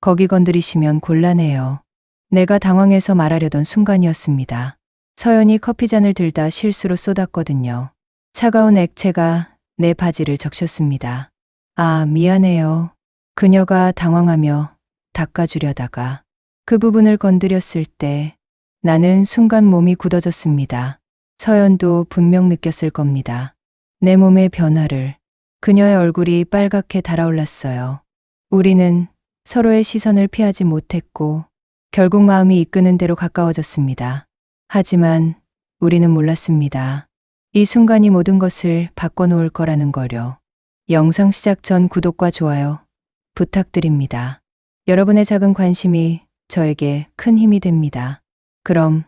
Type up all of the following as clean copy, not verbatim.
거기 건드리시면 곤란해요. 내가 당황해서 말하려던 순간이었습니다. 서연이 커피잔을 들다 실수로 쏟았거든요. 차가운 액체가 내 바지를 적셨습니다. 아, 미안해요. 그녀가 당황하며 닦아주려다가 그 부분을 건드렸을 때 나는 순간 몸이 굳어졌습니다. 서연도 분명 느꼈을 겁니다. 내 몸의 변화를. 그녀의 얼굴이 빨갛게 달아올랐어요. 우리는 서로의 시선을 피하지 못했고 결국 마음이 이끄는 대로 가까워졌습니다. 하지만 우리는 몰랐습니다. 이 순간이 모든 것을 바꿔놓을 거라는 거요. 영상 시작 전 구독과 좋아요 부탁드립니다. 여러분의 작은 관심이 저에게 큰 힘이 됩니다. 그럼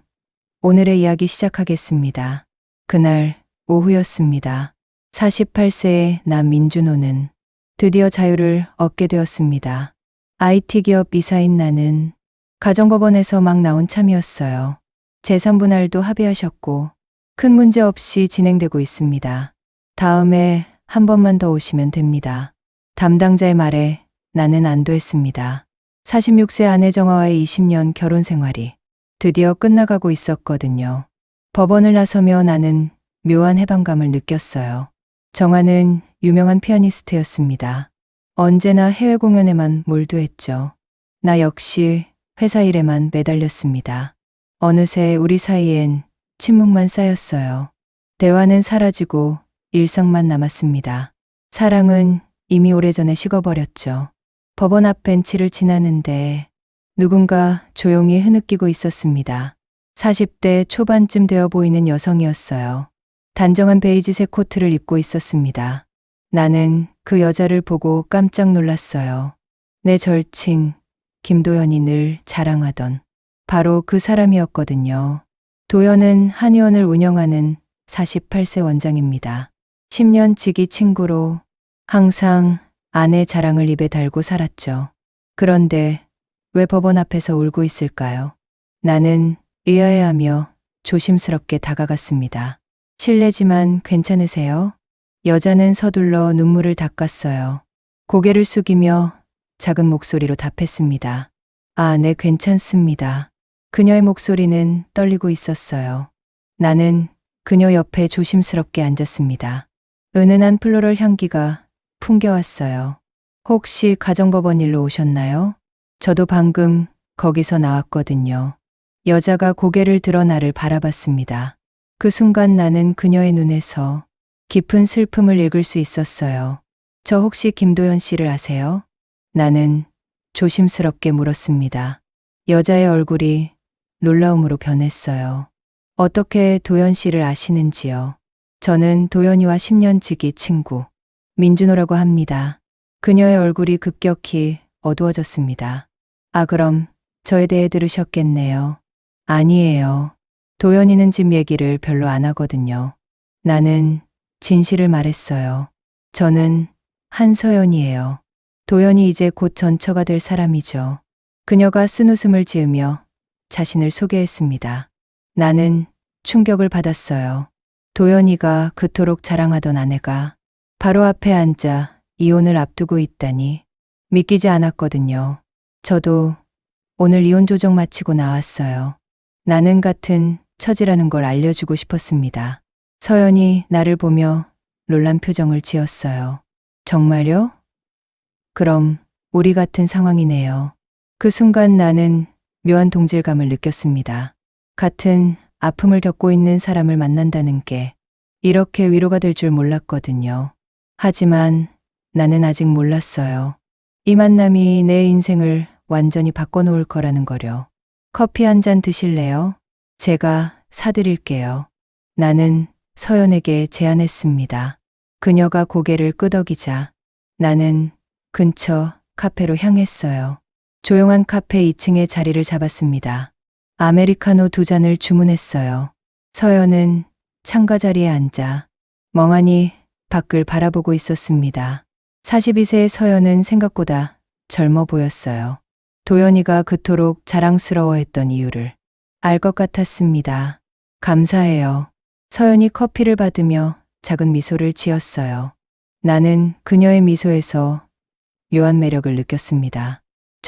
오늘의 이야기 시작하겠습니다. 그날 오후였습니다. 48세의 나 민준호는 드디어 자유를 얻게 되었습니다. IT 기업 이사인 나는 가정법원에서 막 나온 참이었어요. 재산분할도 합의하셨고 큰 문제 없이 진행되고 있습니다. 다음에 한 번만 더 오시면 됩니다. 담당자의 말에 나는 안도했습니다. 46세 아내 정아와의 20년 결혼 생활이 드디어 끝나가고 있었거든요. 법원을 나서며 나는 묘한 해방감을 느꼈어요. 정아는 유명한 피아니스트였습니다. 언제나 해외 공연에만 몰두했죠. 나 역시 회사 일에만 매달렸습니다. 어느새 우리 사이엔 침묵만 쌓였어요. 대화는 사라지고 일상만 남았습니다. 사랑은 이미 오래전에 식어버렸죠. 법원 앞 벤치를 지나는데 누군가 조용히 흐느끼고 있었습니다. 40대 초반쯤 되어 보이는 여성이었어요. 단정한 베이지색 코트를 입고 있었습니다. 나는 그 여자를 보고 깜짝 놀랐어요. 내 절친 김도연이 늘 자랑하던 바로 그 사람이었거든요. 도연은 한의원을 운영하는 48세 원장입니다. 10년 지기 친구로 항상 아내 자랑을 입에 달고 살았죠. 그런데 왜 법원 앞에서 울고 있을까요? 나는 의아해하며 조심스럽게 다가갔습니다. 실례지만 괜찮으세요? 여자는 서둘러 눈물을 닦았어요. 고개를 숙이며 작은 목소리로 답했습니다. 아, 네, 괜찮습니다. 그녀의 목소리는 떨리고 있었어요. 나는 그녀 옆에 조심스럽게 앉았습니다. 은은한 플로럴 향기가 풍겨왔어요. 혹시 가정법원 일로 오셨나요? 저도 방금 거기서 나왔거든요. 여자가 고개를 들어 나를 바라봤습니다. 그 순간 나는 그녀의 눈에서 깊은 슬픔을 읽을 수 있었어요. 저 혹시 김도연 씨를 아세요? 나는 조심스럽게 물었습니다. 여자의 얼굴이 놀라움으로 변했어요. 어떻게 도연 씨를 아시는지요? 저는 도연이와 10년 지기 친구 민준호라고 합니다. 그녀의 얼굴이 급격히 어두워졌습니다. 아, 그럼 저에 대해 들으셨겠네요. 아니에요. 도연이는 집 얘기를 별로 안 하거든요. 나는 진실을 말했어요. 저는 한서연이에요. 도연이 이제 곧 전처가 될 사람이죠. 그녀가 쓴웃음을 지으며 자신을 소개했습니다. 나는 충격을 받았어요. 도연이가 그토록 자랑하던 아내가 바로 앞에 앉아 이혼을 앞두고 있다니 믿기지 않았거든요. 저도 오늘 이혼 조정 마치고 나왔어요. 나는 같은 처지라는 걸 알려주고 싶었습니다. 서연이 나를 보며 놀란 표정을 지었어요. 정말요? 그럼 우리 같은 상황이네요. 그 순간 나는 묘한 동질감을 느꼈습니다. 같은 아픔을 겪고 있는 사람을 만난다는 게 이렇게 위로가 될 줄 몰랐거든요. 하지만 나는 아직 몰랐어요. 이 만남이 내 인생을 완전히 바꿔놓을 거라는 거려. 커피 한 잔 드실래요? 제가 사드릴게요. 나는 서연에게 제안했습니다. 그녀가 고개를 끄덕이자 나는 근처 카페로 향했어요. 조용한 카페 2층에 자리를 잡았습니다. 아메리카노 2잔을 주문했어요. 서연은 창가 자리에 앉아 멍하니 밖을 바라보고 있었습니다. 42세의 서연은 생각보다 젊어 보였어요. 도연이가 그토록 자랑스러워했던 이유를 알 것 같았습니다. 감사해요. 서연이 커피를 받으며 작은 미소를 지었어요. 나는 그녀의 미소에서 묘한 매력을 느꼈습니다.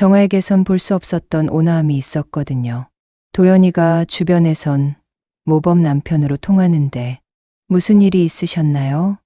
정아에게선 볼 수 없었던 온화함이 있었거든요. 도연이가 주변에선 모범 남편으로 통하는데 무슨 일이 있으셨나요?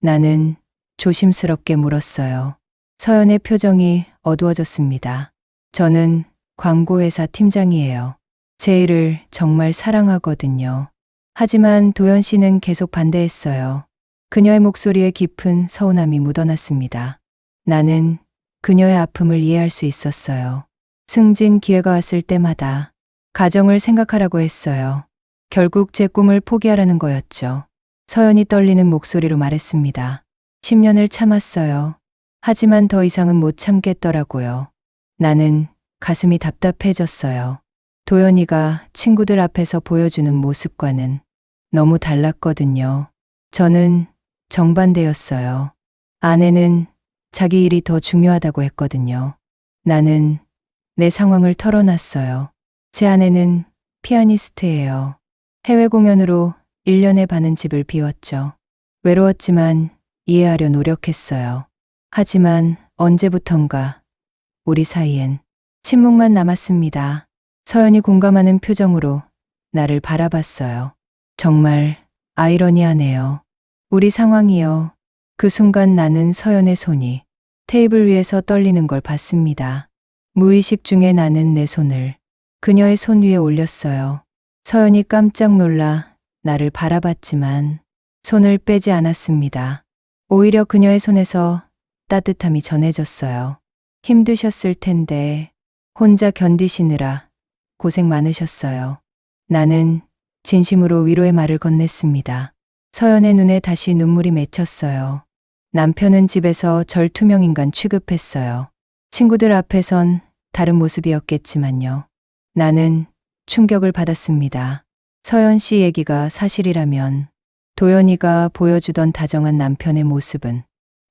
나는 조심스럽게 물었어요. 서연의 표정이 어두워졌습니다. 저는 광고회사 팀장이에요. 제 일을 정말 사랑하거든요. 하지만 도연 씨는 계속 반대했어요. 그녀의 목소리에 깊은 서운함이 묻어났습니다. 나는 그녀의 아픔을 이해할 수 있었어요. 승진 기회가 왔을 때마다 가정을 생각하라고 했어요. 결국 제 꿈을 포기하라는 거였죠. 서연이 떨리는 목소리로 말했습니다. 10년을 참았어요. 하지만 더 이상은 못 참겠더라고요. 나는 가슴이 답답해졌어요. 도연이가 친구들 앞에서 보여주는 모습과는 너무 달랐거든요. 저는 정반대였어요. 아내는 자기 일이 더 중요하다고 했거든요. 나는 내 상황을 털어놨어요. 제 아내는 피아니스트예요. 해외 공연으로 1년에 반은 집을 비웠죠. 외로웠지만 이해하려 노력했어요. 하지만 언제부턴가 우리 사이엔 침묵만 남았습니다. 서연이 공감하는 표정으로 나를 바라봤어요. 정말 아이러니하네요. 우리 상황이요. 그 순간 나는 서연의 손이 테이블 위에서 떨리는 걸 봤습니다. 무의식 중에 나는 내 손을 그녀의 손 위에 올렸어요. 서연이 깜짝 놀라 나를 바라봤지만 손을 빼지 않았습니다. 오히려 그녀의 손에서 따뜻함이 전해졌어요. 힘드셨을 텐데 혼자 견디시느라 고생 많으셨어요. 나는 진심으로 위로의 말을 건넸습니다. 서연의 눈에 다시 눈물이 맺혔어요. 남편은 집에서 절 투명인간 취급했어요. 친구들 앞에선 다른 모습이었겠지만요. 나는 충격을 받았습니다. 서연 씨 얘기가 사실이라면 도연이가 보여주던 다정한 남편의 모습은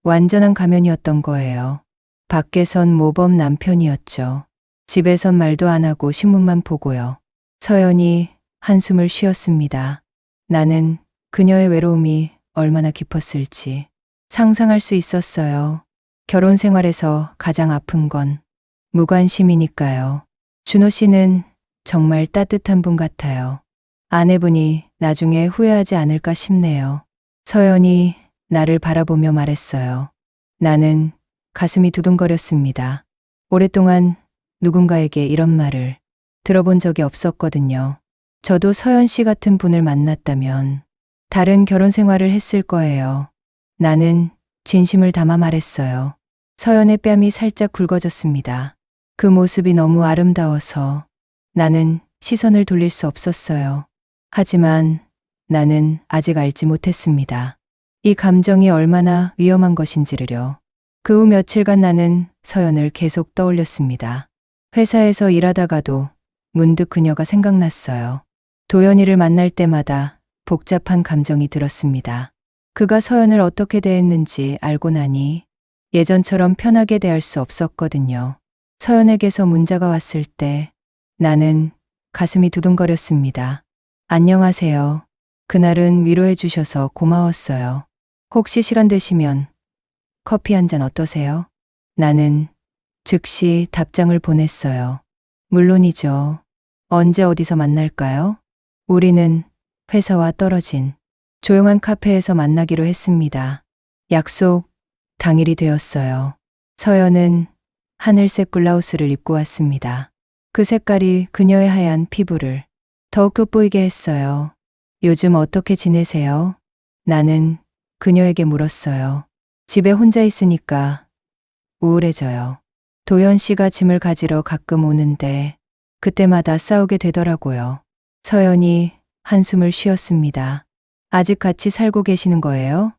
완전한 가면이었던 거예요. 밖에선 모범 남편이었죠. 집에선 말도 안 하고 신문만 보고요. 서연이 한숨을 쉬었습니다. 나는 그녀의 외로움이 얼마나 깊었을지 상상할 수 있었어요. 결혼 생활에서 가장 아픈 건 무관심이니까요. 준호 씨는 정말 따뜻한 분 같아요. 아내분이 나중에 후회하지 않을까 싶네요. 서연이 나를 바라보며 말했어요. 나는 가슴이 두근거렸습니다. 오랫동안 누군가에게 이런 말을 들어본 적이 없었거든요. 저도 서연 씨 같은 분을 만났다면 다른 결혼 생활을 했을 거예요. 나는 진심을 담아 말했어요. 서연의 뺨이 살짝 굵어졌습니다. 그 모습이 너무 아름다워서 나는 시선을 돌릴 수 없었어요. 하지만 나는 아직 알지 못했습니다. 이 감정이 얼마나 위험한 것인지를요. 그 후 며칠간 나는 서연을 계속 떠올렸습니다. 회사에서 일하다가도 문득 그녀가 생각났어요. 도연이를 만날 때마다 복잡한 감정이 들었습니다. 그가 서연을 어떻게 대했는지 알고 나니 예전처럼 편하게 대할 수 없었거든요. 서연에게서 문자가 왔을 때 나는 가슴이 두근거렸습니다. 안녕하세요. 그날은 위로해 주셔서 고마웠어요. 혹시 시간 되시면 커피 한 잔 어떠세요? 나는 즉시 답장을 보냈어요. 물론이죠. 언제 어디서 만날까요? 우리는 회사와 떨어진 조용한 카페에서 만나기로 했습니다. 약속 당일이 되었어요. 서연은 하늘색 블라우스를 입고 왔습니다. 그 색깔이 그녀의 하얀 피부를 더욱 돋보이게 했어요. 요즘 어떻게 지내세요? 나는 그녀에게 물었어요. 집에 혼자 있으니까 우울해져요. 도연 씨가 짐을 가지러 가끔 오는데 그때마다 싸우게 되더라고요. 서연이 한숨을 쉬었습니다. 아직 같이 살고 계시는 거예요?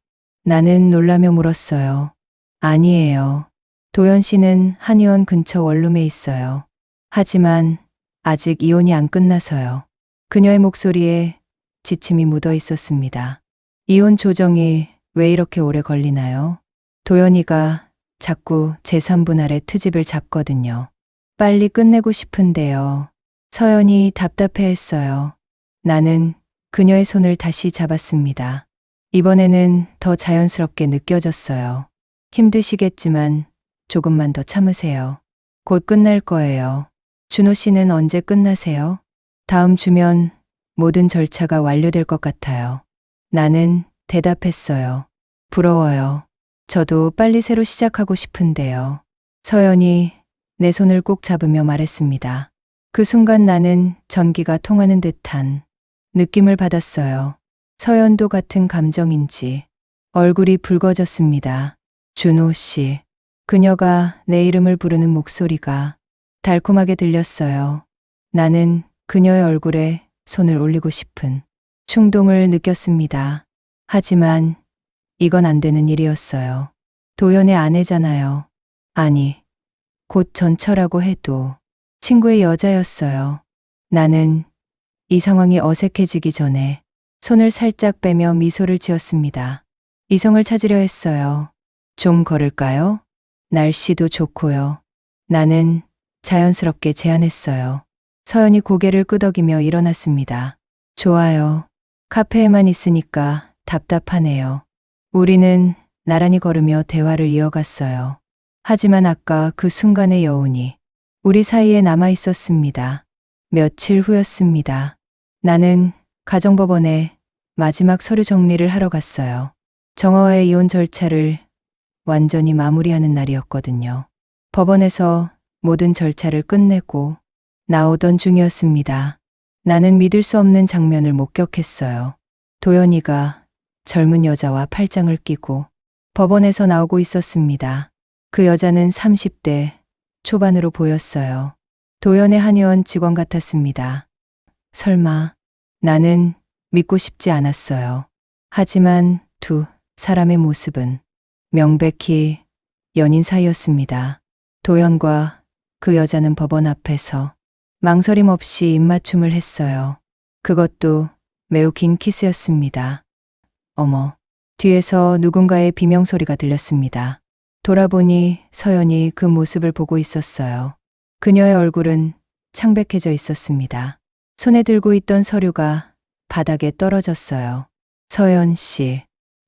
나는 놀라며 물었어요. 아니에요. 도연 씨는 한의원 근처 원룸에 있어요. 하지만 아직 이혼이 안 끝나서요. 그녀의 목소리에 지침이 묻어 있었습니다. 이혼 조정이 왜 이렇게 오래 걸리나요? 도연이가 자꾸 제3분할의 트집을 잡거든요. 빨리 끝내고 싶은데요. 서연이 답답해했어요. 나는 그녀의 손을 다시 잡았습니다. 이번에는 더 자연스럽게 느껴졌어요. 힘드시겠지만 조금만 더 참으세요. 곧 끝날 거예요. 준호 씨는 언제 끝나세요? 다음 주면 모든 절차가 완료될 것 같아요. 나는 대답했어요. 부러워요. 저도 빨리 새로 시작하고 싶은데요. 서연이 내 손을 꼭 잡으며 말했습니다. 그 순간 나는 전기가 통하는 듯한 느낌을 받았어요. 서연도 같은 감정인지 얼굴이 붉어졌습니다. 준호 씨. 그녀가 내 이름을 부르는 목소리가 달콤하게 들렸어요. 나는 그녀의 얼굴에 손을 올리고 싶은 충동을 느꼈습니다. 하지만 이건 안 되는 일이었어요. 도연의 아내잖아요. 아니, 곧 전처라고 해도 친구의 여자였어요. 나는 이 상황이 어색해지기 전에 손을 살짝 빼며 미소를 지었습니다. 이성을 찾으려 했어요. 좀 걸을까요? 날씨도 좋고요. 나는 자연스럽게 제안했어요. 서연이 고개를 끄덕이며 일어났습니다. 좋아요. 카페에만 있으니까 답답하네요. 우리는 나란히 걸으며 대화를 이어갔어요. 하지만 아까 그 순간의 여운이 우리 사이에 남아 있었습니다. 며칠 후였습니다. 나는 가정법원에 마지막 서류 정리를 하러 갔어요. 정화와의 이혼 절차를 완전히 마무리하는 날이었거든요. 법원에서 모든 절차를 끝내고 나오던 중이었습니다. 나는 믿을 수 없는 장면을 목격했어요. 도연이가 젊은 여자와 팔짱을 끼고 법원에서 나오고 있었습니다. 그 여자는 30대 초반으로 보였어요. 도연의 한의원 직원 같았습니다. 설마 나는 믿고 싶지 않았어요. 하지만 두 사람의 모습은 명백히 연인 사이였습니다. 도연과 그 여자는 법원 앞에서 망설임 없이 입맞춤을 했어요. 그것도 매우 긴 키스였습니다. 어머, 뒤에서 누군가의 비명소리가 들렸습니다. 돌아보니 서연이 그 모습을 보고 있었어요. 그녀의 얼굴은 창백해져 있었습니다. 손에 들고 있던 서류가 바닥에 떨어졌어요. 서연 씨.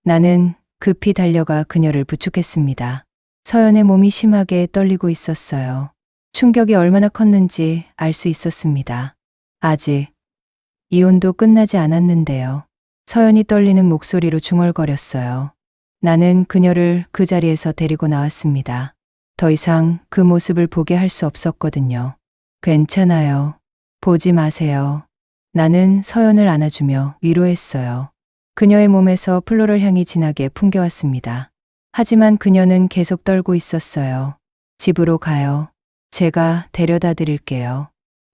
나는 급히 달려가 그녀를 부축했습니다. 서연의 몸이 심하게 떨리고 있었어요. 충격이 얼마나 컸는지 알 수 있었습니다. 아직 이혼도 끝나지 않았는데요. 서연이 떨리는 목소리로 중얼거렸어요. 나는 그녀를 그 자리에서 데리고 나왔습니다. 더 이상 그 모습을 보게 할 수 없었거든요. 괜찮아요. 보지 마세요. 나는 서연을 안아주며 위로했어요. 그녀의 몸에서 플로럴 향이 진하게 풍겨왔습니다. 하지만 그녀는 계속 떨고 있었어요. 집으로 가요. 제가 데려다 드릴게요.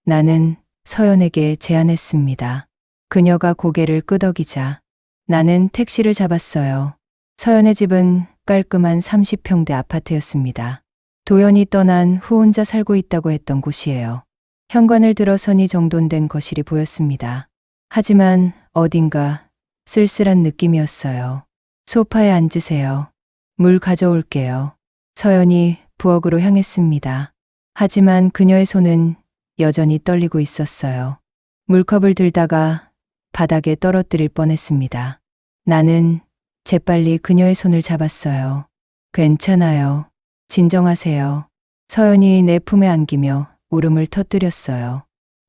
나는 서연에게 제안했습니다. 그녀가 고개를 끄덕이자 나는 택시를 잡았어요. 서연의 집은 깔끔한 30평대 아파트였습니다. 도연이 떠난 후 혼자 살고 있다고 했던 곳이에요. 현관을 들어서니 정돈된 거실이 보였습니다. 하지만 어딘가 쓸쓸한 느낌이었어요. 소파에 앉으세요. 물 가져올게요. 서연이 부엌으로 향했습니다. 하지만 그녀의 손은 여전히 떨리고 있었어요. 물컵을 들다가 바닥에 떨어뜨릴 뻔했습니다. 나는 재빨리 그녀의 손을 잡았어요. 괜찮아요. 진정하세요. 서연이 내 품에 안기며 울음을 터뜨렸어요.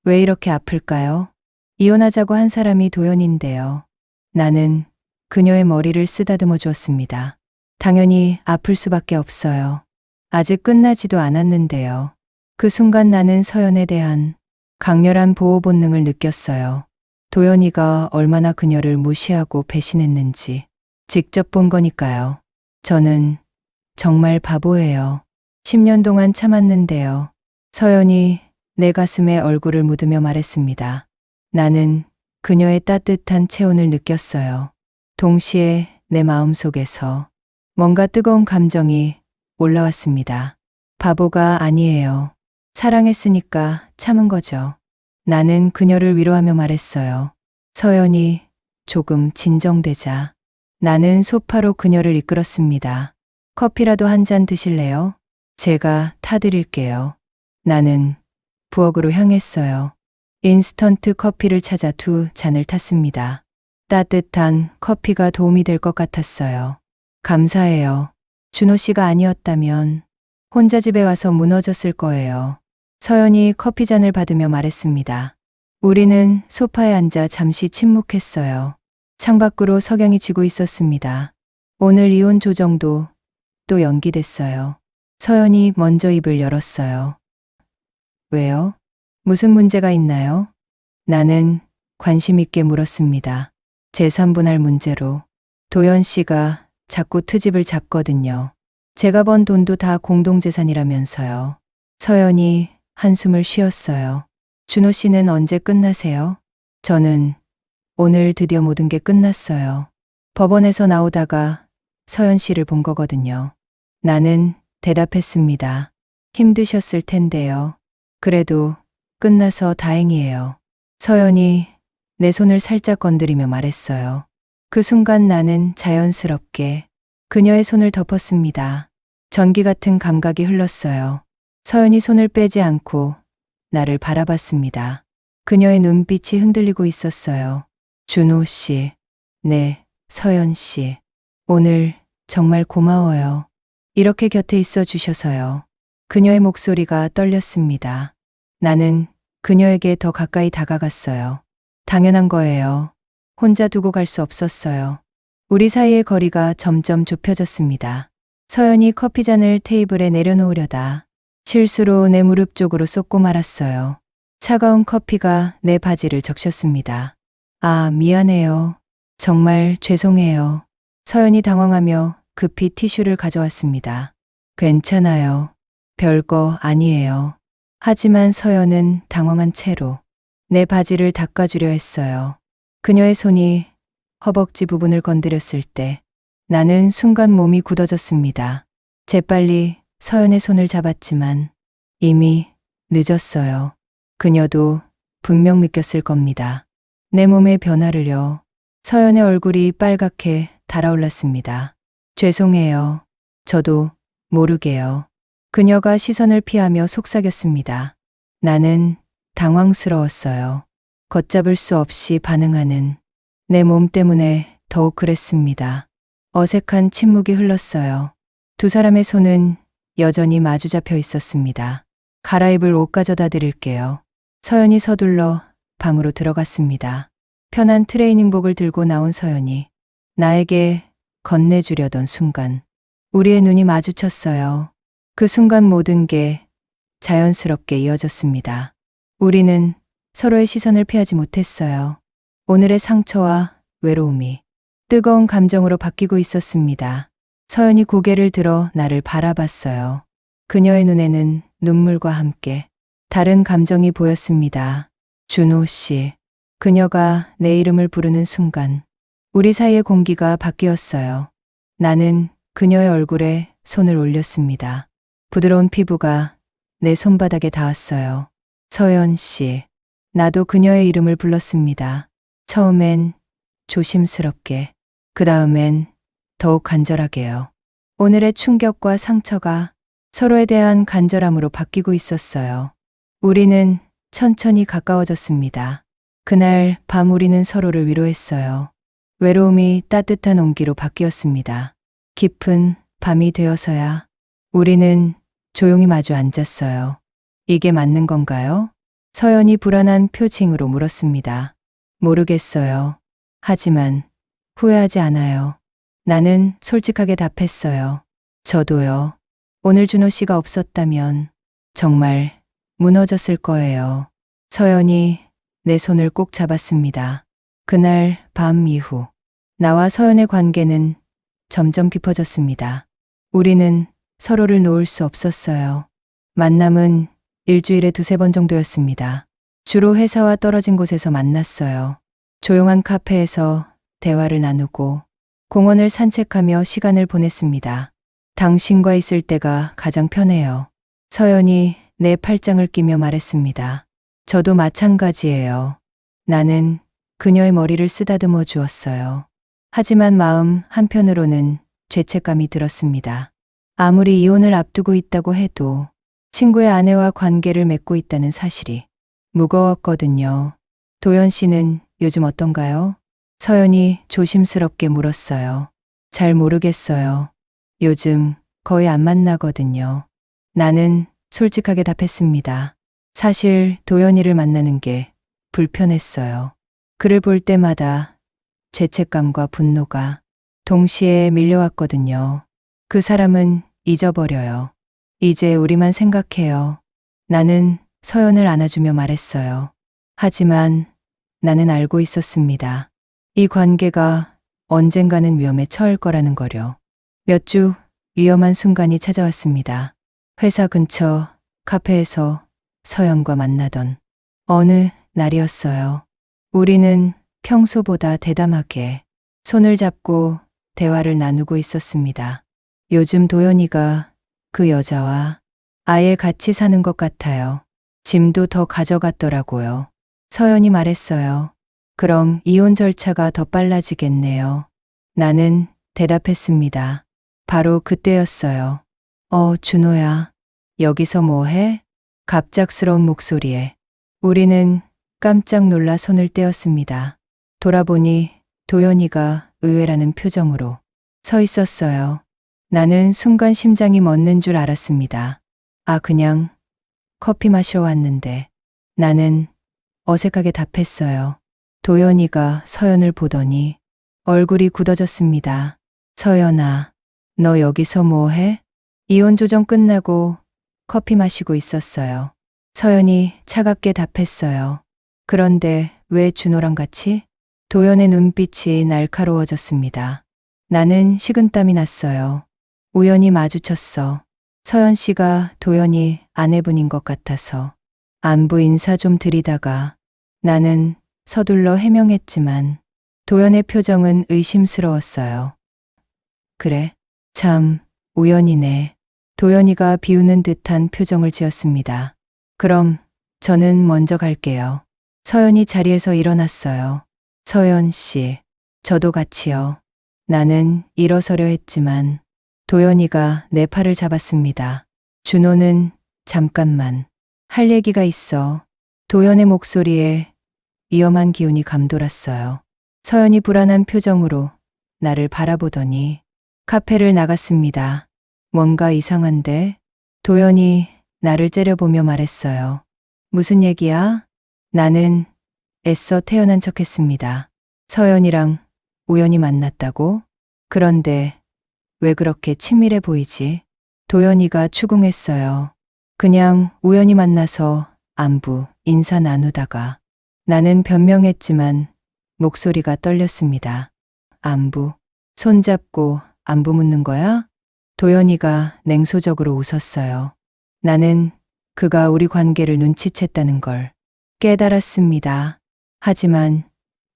왜 이렇게 아플까요? 이혼하자고 한 사람이 도연인데요. 나는 그녀의 머리를 쓰다듬어 주었습니다. 당연히 아플 수밖에 없어요. 아직 끝나지도 않았는데요. 그 순간 나는 서연에 대한 강렬한 보호 본능을 느꼈어요. 도연이가 얼마나 그녀를 무시하고 배신했는지 직접 본 거니까요. 저는 정말 바보예요. 10년 동안 참았는데요. 서연이 내 가슴에 얼굴을 묻으며 말했습니다. 나는 그녀의 따뜻한 체온을 느꼈어요. 동시에 내 마음속에서 뭔가 뜨거운 감정이 올라왔습니다. 바보가 아니에요. 사랑했으니까 참은 거죠. 나는 그녀를 위로하며 말했어요. 서연이 조금 진정되자 나는 소파로 그녀를 이끌었습니다. 커피라도 한 잔 드실래요? 제가 타드릴게요. 나는 부엌으로 향했어요. 인스턴트 커피를 찾아 2잔을 탔습니다. 따뜻한 커피가 도움이 될 것 같았어요. 감사해요. 준호 씨가 아니었다면 혼자 집에 와서 무너졌을 거예요. 서연이 커피잔을 받으며 말했습니다. 우리는 소파에 앉아 잠시 침묵했어요. 창밖으로 석양이 지고 있었습니다. 오늘 이혼 조정도 또 연기됐어요. 서연이 먼저 입을 열었어요. 왜요? 무슨 문제가 있나요? 나는 관심 있게 물었습니다. 재산분할 문제로. 도연 씨가 자꾸 트집을 잡거든요. 제가 번 돈도 다 공동재산이라면서요. 서연이 한숨을 쉬었어요. 준호 씨는 언제 끝나세요? 저는 오늘 드디어 모든 게 끝났어요. 법원에서 나오다가 서연 씨를 본 거거든요. 나는 대답했습니다. 힘드셨을 텐데요. 그래도 끝나서 다행이에요. 서연이 내 손을 살짝 건드리며 말했어요. 그 순간 나는 자연스럽게 그녀의 손을 덮었습니다. 전기 같은 감각이 흘렀어요. 서연이 손을 빼지 않고 나를 바라봤습니다. 그녀의 눈빛이 흔들리고 있었어요. 준호 씨, 네, 서연 씨. 오늘 정말 고마워요. 이렇게 곁에 있어 주셔서요. 그녀의 목소리가 떨렸습니다. 나는 그녀에게 더 가까이 다가갔어요. 당연한 거예요. 혼자 두고 갈 수 없었어요. 우리 사이의 거리가 점점 좁혀졌습니다. 서연이 커피잔을 테이블에 내려놓으려다 실수로 내 무릎 쪽으로 쏟고 말았어요. 차가운 커피가 내 바지를 적셨습니다. 아, 미안해요. 정말 죄송해요. 서연이 당황하며 급히 티슈를 가져왔습니다. 괜찮아요. 별거 아니에요. 하지만 서연은 당황한 채로 내 바지를 닦아주려 했어요. 그녀의 손이 허벅지 부분을 건드렸을 때 나는 순간 몸이 굳어졌습니다. 재빨리 서연의 손을 잡았지만 이미 늦었어요. 그녀도 분명 느꼈을 겁니다. 내 몸의 변화를요. 서연의 얼굴이 빨갛게 달아올랐습니다. 죄송해요. 저도 모르게요. 그녀가 시선을 피하며 속삭였습니다. 나는 당황스러웠어요. 걷잡을 수 없이 반응하는 내 몸 때문에 더욱 그랬습니다. 어색한 침묵이 흘렀어요. 두 사람의 손은 여전히 마주 잡혀 있었습니다. 갈아입을 옷 가져다 드릴게요. 서연이 서둘러 방으로 들어갔습니다. 편한 트레이닝복을 들고 나온 서연이 나에게 건네주려던 순간 우리의 눈이 마주쳤어요. 그 순간 모든 게 자연스럽게 이어졌습니다. 우리는 서로의 시선을 피하지 못했어요. 오늘의 상처와 외로움이 뜨거운 감정으로 바뀌고 있었습니다. 서연이 고개를 들어 나를 바라봤어요. 그녀의 눈에는 눈물과 함께 다른 감정이 보였습니다. 준호 씨. 그녀가 내 이름을 부르는 순간 우리 사이의 공기가 바뀌었어요. 나는 그녀의 얼굴에 손을 올렸습니다. 부드러운 피부가 내 손바닥에 닿았어요. 서연 씨. 나도 그녀의 이름을 불렀습니다. 처음엔 조심스럽게, 그 다음엔 더욱 간절하게요. 오늘의 충격과 상처가 서로에 대한 간절함으로 바뀌고 있었어요. 우리는 천천히 가까워졌습니다. 그날 밤 우리는 서로를 위로했어요. 외로움이 따뜻한 온기로 바뀌었습니다. 깊은 밤이 되어서야 우리는 조용히 마주 앉았어요. 이게 맞는 건가요? 서연이 불안한 표情으로 물었습니다. 모르겠어요. 하지만 후회하지 않아요. 나는 솔직하게 답했어요. 저도요. 오늘 준호 씨가 없었다면 정말 무너졌을 거예요. 서연이 내 손을 꼭 잡았습니다. 그날 밤 이후 나와 서연의 관계는 점점 깊어졌습니다. 우리는 서로를 놓을 수 없었어요. 만남은 일주일에 두세 번 정도였습니다. 주로 회사와 떨어진 곳에서 만났어요. 조용한 카페에서 대화를 나누고 공원을 산책하며 시간을 보냈습니다. 당신과 있을 때가 가장 편해요. 서연이 내 팔짱을 끼며 말했습니다. 저도 마찬가지예요. 나는 그녀의 머리를 쓰다듬어 주었어요. 하지만 마음 한편으로는 죄책감이 들었습니다. 아무리 이혼을 앞두고 있다고 해도 친구의 아내와 관계를 맺고 있다는 사실이 무거웠거든요. 도연 씨는 요즘 어떤가요? 서연이 조심스럽게 물었어요. 잘 모르겠어요. 요즘 거의 안 만나거든요. 나는 솔직하게 답했습니다. 사실 도연이를 만나는 게 불편했어요. 그를 볼 때마다 죄책감과 분노가 동시에 밀려왔거든요. 그 사람은 잊어버려요. 이제 우리만 생각해요. 나는 서연을 안아주며 말했어요. 하지만 나는 알고 있었습니다. 이 관계가 언젠가는 위험에 처할 거라는 거려. 몇 주 위험한 순간이 찾아왔습니다. 회사 근처 카페에서 서연과 만나던 어느 날이었어요. 우리는 평소보다 대담하게 손을 잡고 대화를 나누고 있었습니다. 요즘 도연이가 그 여자와 아예 같이 사는 것 같아요. 짐도 더 가져갔더라고요. 서연이 말했어요. 그럼 이혼 절차가 더 빨라지겠네요. 나는 대답했습니다. 바로 그때였어요. 준호야. 여기서 뭐 해? 갑작스러운 목소리에 우리는 깜짝 놀라 손을 떼었습니다. 돌아보니 도연이가 의외라는 표정으로 서 있었어요. 나는 순간 심장이 멎는 줄 알았습니다. 그냥 커피 마시러 왔는데. 나는 어색하게 답했어요. 도연이가 서연을 보더니 얼굴이 굳어졌습니다. 서연아, 너 여기서 뭐 해? 이혼 조정 끝나고 커피 마시고 있었어요. 서연이 차갑게 답했어요. 그런데 왜 준호랑 같이? 도연의 눈빛이 날카로워졌습니다. 나는 식은땀이 났어요. 우연히 마주쳤어. 서연 씨가 도연이 아내분인 것 같아서 안부 인사 좀 드리다가 나는 서둘러 해명했지만 도연의 표정은 의심스러웠어요. 그래, 참 우연이네. 도연이가 비웃는 듯한 표정을 지었습니다. 그럼 저는 먼저 갈게요. 서연이 자리에서 일어났어요. 서연 씨, 저도 같이요. 나는 일어서려 했지만 도연이가 내 팔을 잡았습니다. 준호는 잠깐만 할 얘기가 있어. 도연의 목소리에 위험한 기운이 감돌았어요. 서연이 불안한 표정으로 나를 바라보더니 카페를 나갔습니다. 뭔가 이상한데? 도연이 나를 째려보며 말했어요. 무슨 얘기야? 나는 애써 태어난 척했습니다. 서연이랑 우연히 만났다고? 그런데 왜 그렇게 친밀해 보이지? 도연이가 추궁했어요. 그냥 우연히 만나서 안부, 인사 나누다가. 나는 변명했지만 목소리가 떨렸습니다. 안부, 손잡고 안부 묻는 거야? 도연이가 냉소적으로 웃었어요. 나는 그가 우리 관계를 눈치챘다는 걸 깨달았습니다. 하지만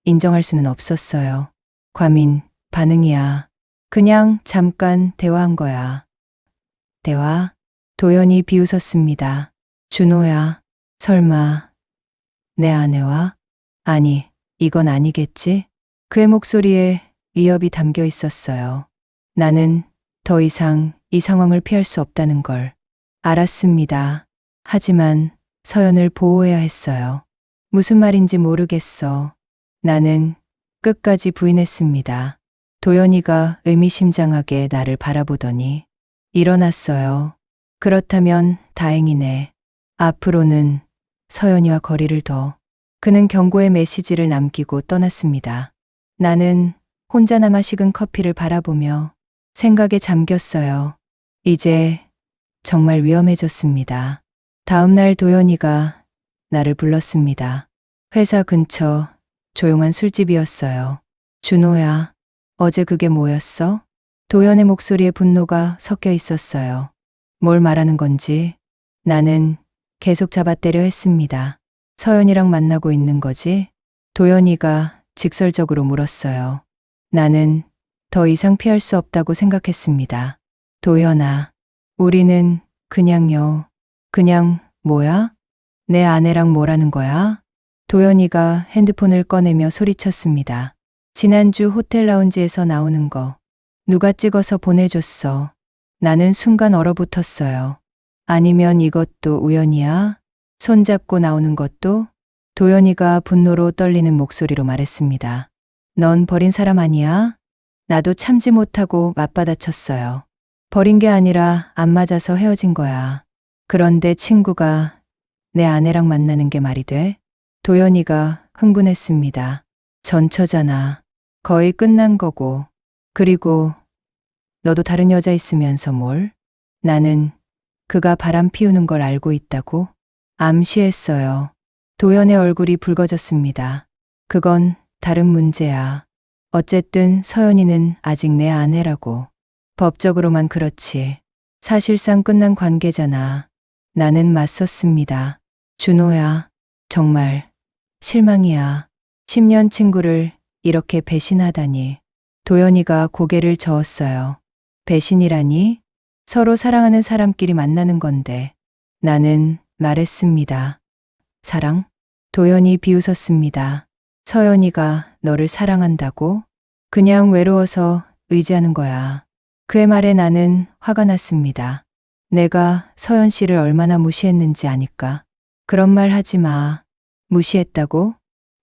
인정할 수는 없었어요. 과민 반응이야. 그냥 잠깐 대화한 거야. 대화? 도연이 비웃었습니다. 준호야, 설마 내 아내와? 아니, 이건 아니겠지? 그의 목소리에 위협이 담겨 있었어요. 나는 더 이상 이 상황을 피할 수 없다는 걸 알았습니다. 하지만 서연을 보호해야 했어요. 무슨 말인지 모르겠어. 나는 끝까지 부인했습니다. 도연이가 의미심장하게 나를 바라보더니 일어났어요. 그렇다면 다행이네. 앞으로는 서연이와 거리를 둬. 그는 경고의 메시지를 남기고 떠났습니다. 나는 혼자 남아 식은 커피를 바라보며 생각에 잠겼어요. 이제 정말 위험해졌습니다. 다음 날 도연이가 나를 불렀습니다. 회사 근처 조용한 술집이었어요. 준호야, 어제 그게 뭐였어? 도연의 목소리에 분노가 섞여 있었어요. 뭘 말하는 건지 나는 계속 잡아떼려 했습니다. 서연이랑 만나고 있는 거지? 도연이가 직설적으로 물었어요. 나는 더 이상 피할 수 없다고 생각했습니다. 도연아, 우리는 그냥요. 그냥 뭐야? 내 아내랑 뭐라는 거야? 도연이가 핸드폰을 꺼내며 소리쳤습니다. 지난주 호텔 라운지에서 나오는 거 누가 찍어서 보내줬어. 나는 순간 얼어붙었어요. 아니면 이것도 우연이야? 손잡고 나오는 것도? 도연이가 분노로 떨리는 목소리로 말했습니다. 넌 버린 사람 아니야? 나도 참지 못하고 맞받아쳤어요. 버린 게 아니라 안 맞아서 헤어진 거야. 그런데 친구가 내 아내랑 만나는 게 말이 돼? 도연이가 흥분했습니다. 전처잖아. 거의 끝난 거고. 그리고 너도 다른 여자 있으면서 뭘? 나는 그가 바람 피우는 걸 알고 있다고 암시했어요. 도연의 얼굴이 붉어졌습니다. 그건 다른 문제야. 어쨌든 서연이는 아직 내 아내라고. 법적으로만 그렇지. 사실상 끝난 관계잖아. 나는 맞섰습니다. 준호야, 정말 실망이야. 10년 친구를 이렇게 배신하다니. 도연이가 고개를 저었어요. 배신이라니? 서로 사랑하는 사람끼리 만나는 건데. 나는 말했습니다. 사랑? 도연이 비웃었습니다. 서연이가 너를 사랑한다고? 그냥 외로워서 의지하는 거야. 그의 말에 나는 화가 났습니다. 내가 서연 씨를 얼마나 무시했는지 아니까. 그런 말 하지 마. 무시했다고?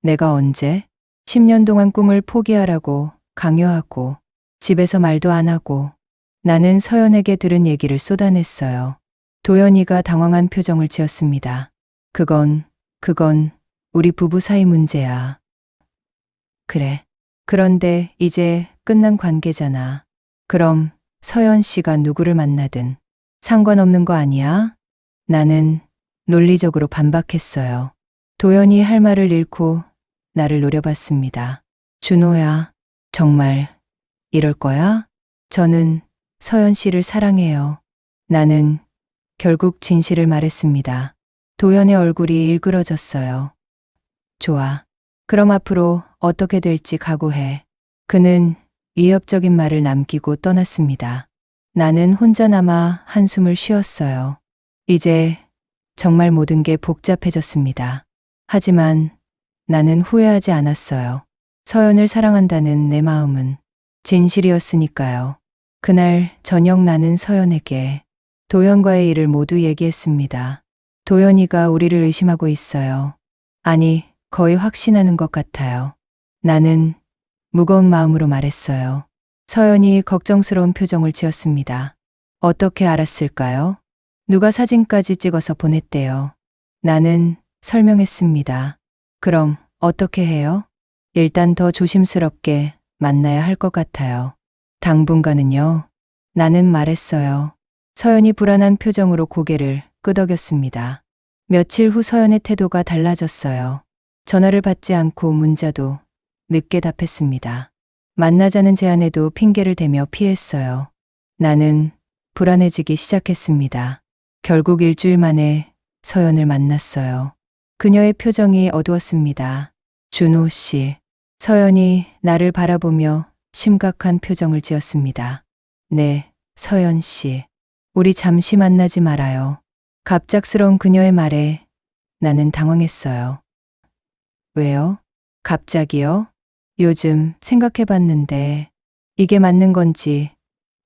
내가 언제? 10년 동안 꿈을 포기하라고 강요하고 집에서 말도 안 하고 나는 서연에게 들은 얘기를 쏟아냈어요. 도연이가 당황한 표정을 지었습니다. 그건 우리 부부 사이 문제야. 그래. 그런데 이제 끝난 관계잖아. 그럼 서연 씨가 누구를 만나든 상관없는 거 아니야? 나는 논리적으로 반박했어요. 도연이 할 말을 잃고 나를 노려봤습니다. 준호야, 정말 이럴 거야? 저는 서연 씨를 사랑해요. 나는 결국 진실을 말했습니다. 도연의 얼굴이 일그러졌어요. 좋아. 그럼 앞으로 어떻게 될지 각오해. 그는 위협적인 말을 남기고 떠났습니다. 나는 혼자 남아 한숨을 쉬었어요. 이제 정말 모든 게 복잡해졌습니다. 하지만 나는 후회하지 않았어요. 서연을 사랑한다는 내 마음은 진실이었으니까요. 그날 저녁 나는 서연에게 도연과의 일을 모두 얘기했습니다. 도연이가 우리를 의심하고 있어요. 아니, 거의 확신하는 것 같아요. 나는 무거운 마음으로 말했어요. 서연이 걱정스러운 표정을 지었습니다. 어떻게 알았을까요? 누가 사진까지 찍어서 보냈대요. 나는 설명했습니다. 그럼 어떻게 해요? 일단 더 조심스럽게 만나야 할 것 같아요. 당분간은요. 나는 말했어요. 서연이 불안한 표정으로 고개를 끄덕였습니다. 며칠 후 서연의 태도가 달라졌어요. 전화를 받지 않고 문자도 늦게 답했습니다. 만나자는 제안에도 핑계를 대며 피했어요. 나는 불안해지기 시작했습니다. 결국 일주일 만에 서연을 만났어요. 그녀의 표정이 어두웠습니다. 준호 씨. 서연이 나를 바라보며 심각한 표정을 지었습니다. 네, 서연 씨. 우리 잠시 만나지 말아요. 갑작스러운 그녀의 말에 나는 당황했어요. 왜요? 갑자기요? 요즘 생각해봤는데 이게 맞는 건지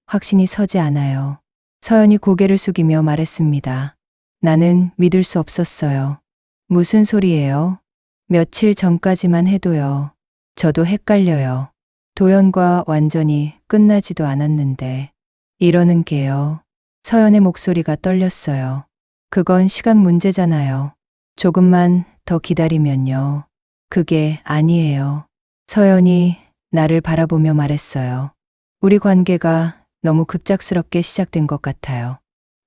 확신이 서지 않아요. 서연이 고개를 숙이며 말했습니다. 나는 믿을 수 없었어요. 무슨 소리예요? 며칠 전까지만 해도요. 저도 헷갈려요. 도연과 완전히 끝나지도 않았는데 이러는 게요. 서연의 목소리가 떨렸어요. 그건 시간 문제잖아요. 조금만 더 기다리면요. 그게 아니에요. 서연이 나를 바라보며 말했어요. 우리 관계가 너무 급작스럽게 시작된 것 같아요.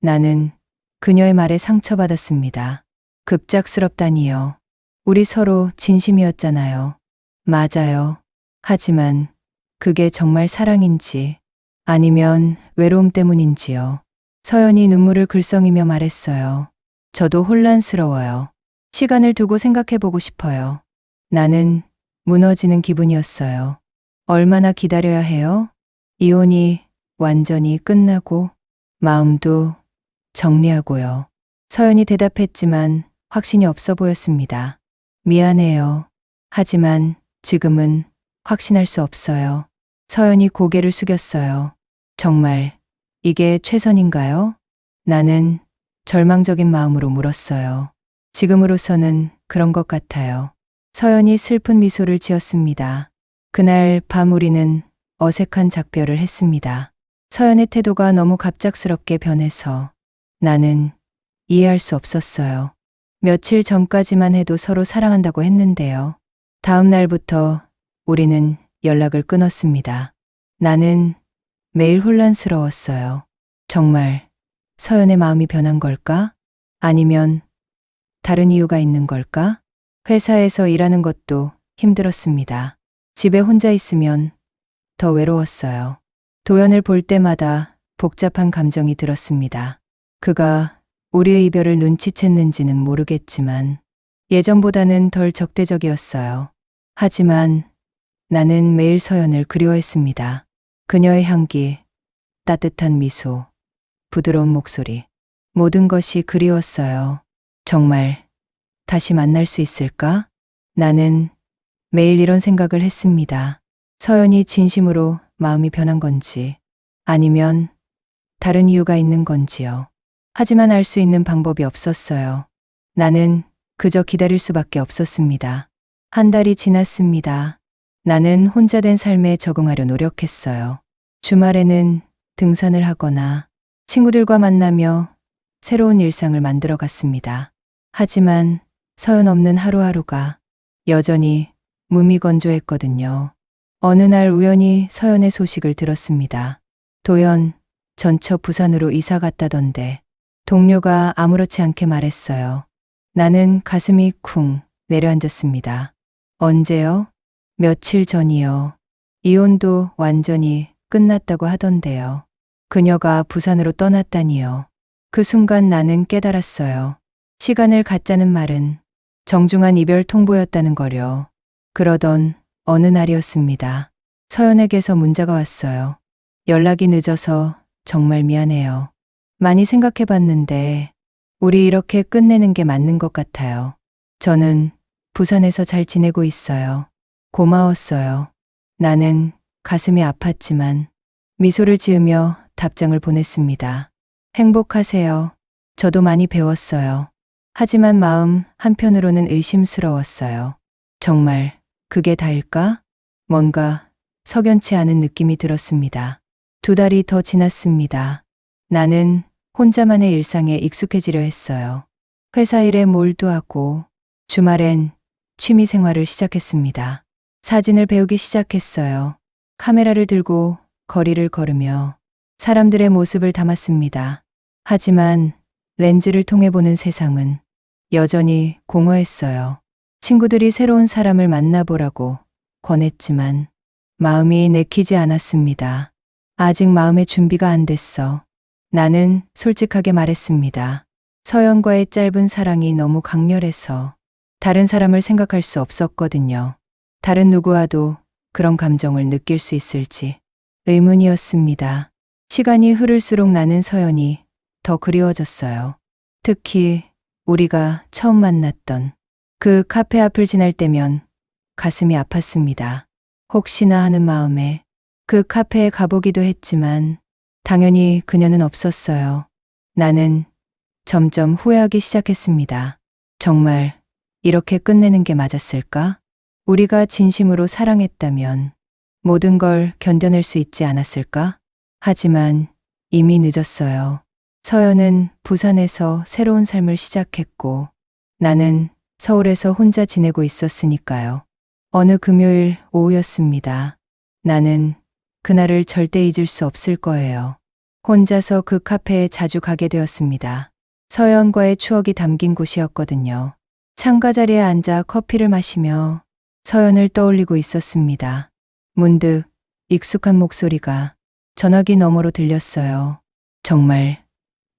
나는 그녀의 말에 상처받았습니다. 급작스럽다니요. 우리 서로 진심이었잖아요. 맞아요. 하지만 그게 정말 사랑인지 아니면 외로움 때문인지요. 서연이 눈물을 글썽이며 말했어요. 저도 혼란스러워요. 시간을 두고 생각해보고 싶어요. 나는 무너지는 기분이었어요. 얼마나 기다려야 해요? 이혼이 완전히 끝나고 마음도 정리하고요. 서연이 대답했지만 확신이 없어 보였습니다. 미안해요. 하지만 지금은 확신할 수 없어요. 서연이 고개를 숙였어요. 정말 이게 최선인가요? 나는 절망적인 마음으로 물었어요. 지금으로서는 그런 것 같아요. 서연이 슬픈 미소를 지었습니다. 그날 밤 우리는 어색한 작별을 했습니다. 서연의 태도가 너무 갑작스럽게 변해서 나는 이해할 수 없었어요. 며칠 전까지만 해도 서로 사랑한다고 했는데요. 다음 날부터 우리는 연락을 끊었습니다. 나는 매일 혼란스러웠어요. 정말 서연의 마음이 변한 걸까? 아니면 다른 이유가 있는 걸까? 회사에서 일하는 것도 힘들었습니다. 집에 혼자 있으면 더 외로웠어요. 도연을 볼 때마다 복잡한 감정이 들었습니다. 그가 우리의 이별을 눈치챘는지는 모르겠지만 예전보다는 덜 적대적이었어요. 하지만 나는 매일 서연을 그리워했습니다. 그녀의 향기, 따뜻한 미소, 부드러운 목소리, 모든 것이 그리웠어요. 정말 다시 만날 수 있을까? 나는 매일 이런 생각을 했습니다. 서연이 진심으로 마음이 변한 건지, 아니면 다른 이유가 있는 건지요. 하지만 알 수 있는 방법이 없었어요. 나는 그저 기다릴 수밖에 없었습니다. 한 달이 지났습니다. 나는 혼자 된 삶에 적응하려 노력했어요. 주말에는 등산을 하거나 친구들과 만나며 새로운 일상을 만들어 갔습니다. 하지만 서연 없는 하루하루가 여전히 무미건조했거든요. 어느 날 우연히 서연의 소식을 들었습니다. 도연, 전처 부산으로 이사 갔다던데. 동료가 아무렇지 않게 말했어요. 나는 가슴이 쿵 내려앉았습니다. 언제요? 며칠 전이요. 이혼도 완전히 끝났다고 하던데요. 그녀가 부산으로 떠났다니요. 그 순간 나는 깨달았어요. 시간을 갖자는 말은 정중한 이별 통보였다는 거려. 그러던 어느 날이었습니다. 서연에게서 문자가 왔어요. 연락이 늦어서 정말 미안해요. 많이 생각해 봤는데 우리 이렇게 끝내는 게 맞는 것 같아요. 저는 부산에서 잘 지내고 있어요. 고마웠어요. 나는 가슴이 아팠지만 미소를 지으며 답장을 보냈습니다. 행복하세요. 저도 많이 배웠어요. 하지만 마음 한편으로는 의심스러웠어요. 정말 그게 다일까? 뭔가 석연치 않은 느낌이 들었습니다. 2달이 더 지났습니다. 나는 혼자만의 일상에 익숙해지려 했어요. 회사 일에 몰두하고 주말엔 취미 생활을 시작했습니다. 사진을 배우기 시작했어요. 카메라를 들고 거리를 걸으며 사람들의 모습을 담았습니다. 하지만 렌즈를 통해 보는 세상은 여전히 공허했어요. 친구들이 새로운 사람을 만나보라고 권했지만 마음이 내키지 않았습니다. 아직 마음의 준비가 안 됐어. 나는 솔직하게 말했습니다. 서연과의 짧은 사랑이 너무 강렬해서 다른 사람을 생각할 수 없었거든요. 다른 누구와도 그런 감정을 느낄 수 있을지 의문이었습니다. 시간이 흐를수록 나는 서연이 더 그리워졌어요. 특히 우리가 처음 만났던 그 카페 앞을 지날 때면 가슴이 아팠습니다. 혹시나 하는 마음에 그 카페에 가보기도 했지만 당연히 그녀는 없었어요. 나는 점점 후회하기 시작했습니다. 정말 이렇게 끝내는 게 맞았을까? 우리가 진심으로 사랑했다면 모든 걸 견뎌낼 수 있지 않았을까? 하지만 이미 늦었어요. 서연은 부산에서 새로운 삶을 시작했고 나는 서울에서 혼자 지내고 있었으니까요. 어느 금요일 오후였습니다. 나는 그날을 절대 잊을 수 없을 거예요. 혼자서 그 카페에 자주 가게 되었습니다. 서연과의 추억이 담긴 곳이었거든요. 창가 자리에 앉아 커피를 마시며 서연을 떠올리고 있었습니다. 문득 익숙한 목소리가 전화기 너머로 들렸어요. 정말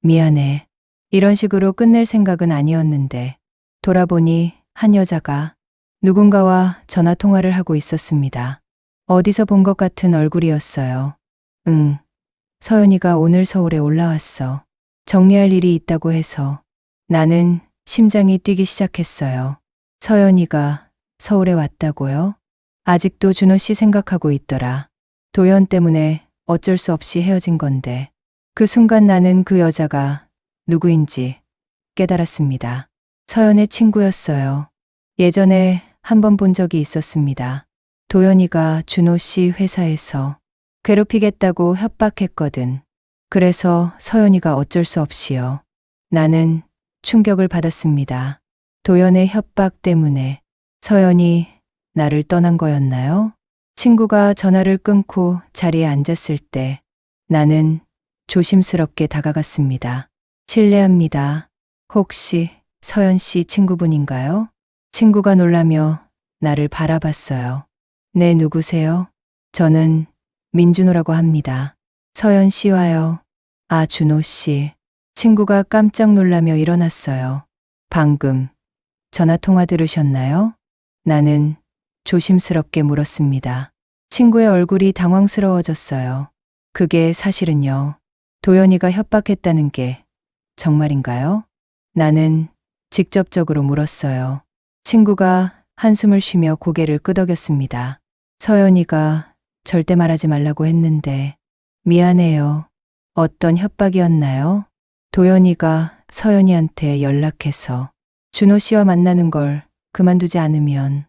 미안해. 이런 식으로 끝낼 생각은 아니었는데 돌아보니 한 여자가 누군가와 전화 통화를 하고 있었습니다. 어디서 본 것 같은 얼굴이었어요. 응, 서연이가 오늘 서울에 올라왔어. 정리할 일이 있다고 해서. 나는 심장이 뛰기 시작했어요. 서연이가 서울에 왔다고요? 아직도 준호 씨 생각하고 있더라. 도연 때문에 어쩔 수 없이 헤어진 건데. 그 순간 나는 그 여자가 누구인지 깨달았습니다. 서연의 친구였어요. 예전에 한 번 본 적이 있었습니다. 도연이가 준호 씨 회사에서 괴롭히겠다고 협박했거든. 그래서 서연이가 어쩔 수 없이요. 나는 충격을 받았습니다. 도연의 협박 때문에 서연이 나를 떠난 거였나요? 친구가 전화를 끊고 자리에 앉았을 때 나는 조심스럽게 다가갔습니다. 실례합니다. 혹시 서연 씨 친구분인가요? 친구가 놀라며 나를 바라봤어요. 네, 누구세요? 저는 민준호라고 합니다. 서연 씨와요. 아, 준호 씨. 친구가 깜짝 놀라며 일어났어요. 방금 전화 통화 들으셨나요? 나는 조심스럽게 물었습니다. 친구의 얼굴이 당황스러워졌어요. 그게 사실은요. 도연이가 협박했다는 게 정말인가요? 나는 직접적으로 물었어요. 친구가 한숨을 쉬며 고개를 끄덕였습니다. 서연이가 절대 말하지 말라고 했는데 미안해요. 어떤 협박이었나요? 도연이가 서연이한테 연락해서 준호 씨와 만나는 걸 그만두지 않으면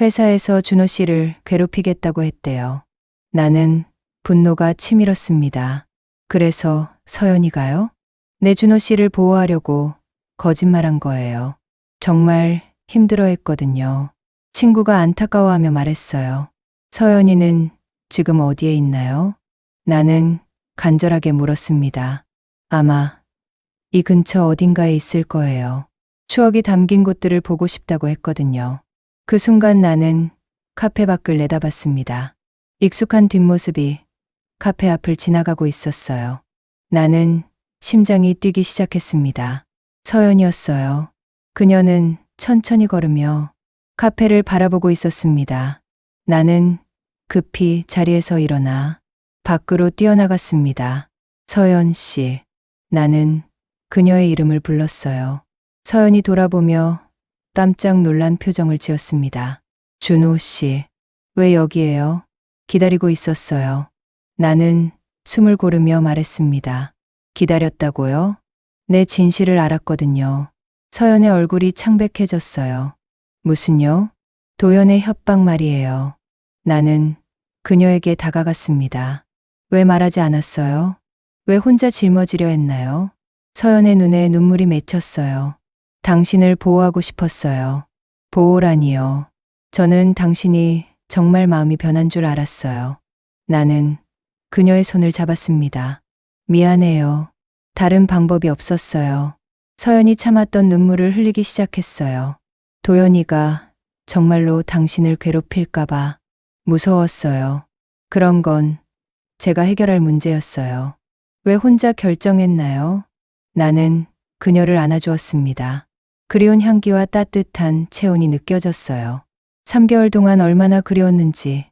회사에서 준호 씨를 괴롭히겠다고 했대요. 나는 분노가 치밀었습니다. 그래서 서연이가요? 내 준호 씨를 보호하려고 거짓말한 거예요. 정말 힘들어했거든요. 친구가 안타까워하며 말했어요. 서연이는 지금 어디에 있나요? 나는 간절하게 물었습니다. 아마 이 근처 어딘가에 있을 거예요. 추억이 담긴 곳들을 보고 싶다고 했거든요. 그 순간 나는 카페 밖을 내다봤습니다. 익숙한 뒷모습이 카페 앞을 지나가고 있었어요. 나는 심장이 뛰기 시작했습니다. 서연이었어요. 그녀는 천천히 걸으며 카페를 바라보고 있었습니다. 나는 급히 자리에서 일어나 밖으로 뛰어나갔습니다. 서연 씨. 나는 그녀의 이름을 불렀어요. 서연이 돌아보며 깜짝 놀란 표정을 지었습니다. 준호 씨. 왜 여기에요? 기다리고 있었어요. 나는 숨을 고르며 말했습니다. 기다렸다고요? 내 진실을 알았거든요. 서연의 얼굴이 창백해졌어요. 무슨요? 도연의 협박 말이에요. 나는 그녀에게 다가갔습니다. 왜 말하지 않았어요? 왜 혼자 짊어지려 했나요? 서연의 눈에 눈물이 맺혔어요. 당신을 보호하고 싶었어요. 보호라니요. 저는 당신이 정말 마음이 변한 줄 알았어요. 나는 그녀의 손을 잡았습니다. 미안해요. 다른 방법이 없었어요. 서연이 참았던 눈물을 흘리기 시작했어요. 도연이가 정말로 당신을 괴롭힐까봐 무서웠어요. 그런 건 제가 해결할 문제였어요. 왜 혼자 결정했나요? 나는 그녀를 안아주었습니다. 그리운 향기와 따뜻한 체온이 느껴졌어요. 3개월 동안 얼마나 그리웠는지